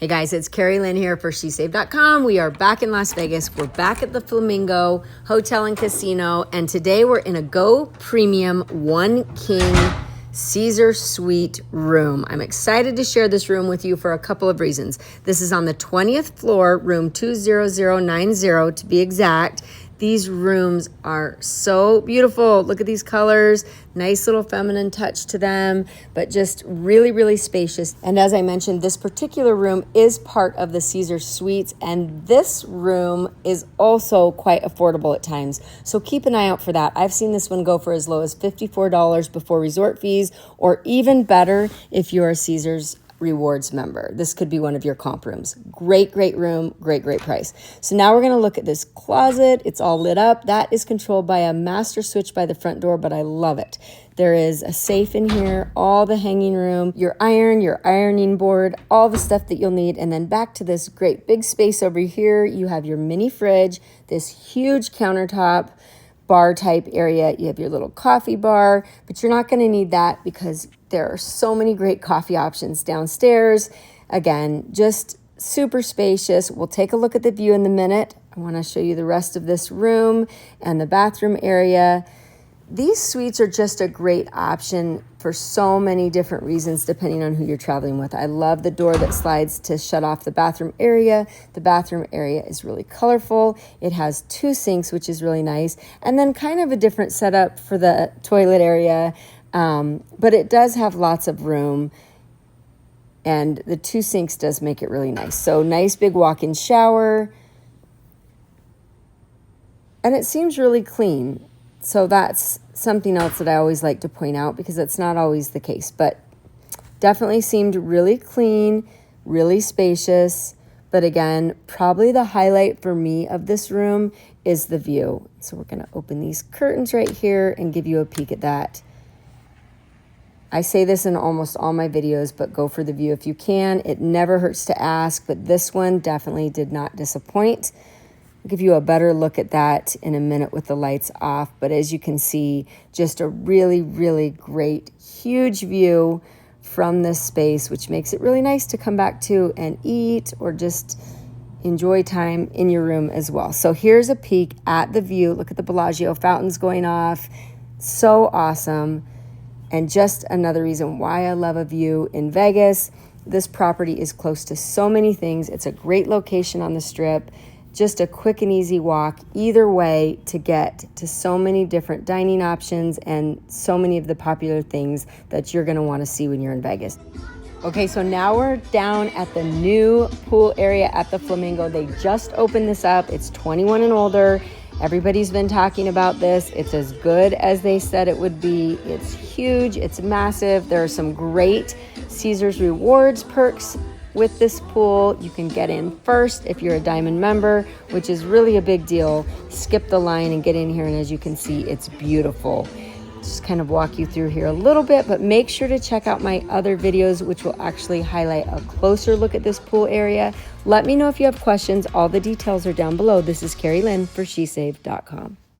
Hey guys, it's Carrie Lynn here for SheSave.com. We are back in Las Vegas. We're back at the Flamingo Hotel and Casino, and today we're in a Go Premium One King Caesar Suite room. I'm excited to share this room with you for a couple of reasons. This is on the 20th floor, room 20090 to be exact. These rooms are so beautiful. Look at these colors, nice little feminine touch to them, but just really, really spacious. And as I mentioned, this particular room is part of the Caesar Suites, and this room is also quite affordable at times. So keep an eye out for that. I've seen this one go for as low as $54 before resort fees, or even better if you're a Caesar's Rewards member. This could be one of your comp rooms. Great, great room, great, great price. So now we're going to look at this closet. It's all lit up. That is controlled by a master switch by the front door, but I love it. There is a safe in here, all the hanging room, your iron, your ironing board, all the stuff that you'll need. And then back to this great big space over here, you have your mini fridge, this huge countertop, bar type area. You have your little coffee bar, but you're not going to need that because there are so many great coffee options downstairs. Again, just super spacious. We'll take a look at the view in a minute. I want to show you the rest of this room and the bathroom area. These suites are just a great option for so many different reasons depending on who you're traveling with. I love the door that slides to shut off the bathroom area. The bathroom area is really colorful. It has two sinks, which is really nice, and then kind of a different setup for the toilet area, but it does have lots of room, and the two sinks does make it really nice. So nice big walk-in shower, and it seems really clean. So that's something else that I always like to point out because it's not always the case, but definitely seemed really clean, really spacious. But again, probably the highlight for me of this room is the view. So we're going to open these curtains right here and give you a peek at that. I say this in almost all my videos, but go for the view if you can. It never hurts to ask, but this one definitely did not disappoint. I'll give you a better look at that in a minute with the lights off. But as you can see, just a really, really great, huge view from this space, which makes it really nice to come back to and eat or just enjoy time in your room as well. So here's a peek at the view. Look at the Bellagio fountains going off. So awesome. And just another reason why I love a view in Vegas. This property is close to so many things. It's a great location on the Strip. Just a quick and easy walk either way to get to so many different dining options and so many of the popular things that you're going to want to see when you're in Vegas. Okay, so now we're down at the new pool area at the Flamingo. They just opened this up. It's 21 and older. Everybody's been talking about this. It's as good as they said it would be. It's huge. It's massive. There are some great Caesar's Rewards perks with this pool. You can get in first if you're a Diamond member, which is really a big deal. Skip the line and get in here, and as you can see, it's beautiful. Just kind of walk you through here a little bit, but make sure to check out my other videos, which will actually highlight a closer look at this pool area. Let me know if you have questions. All the details are down below. This is Carrie Lynn for SheSave.com.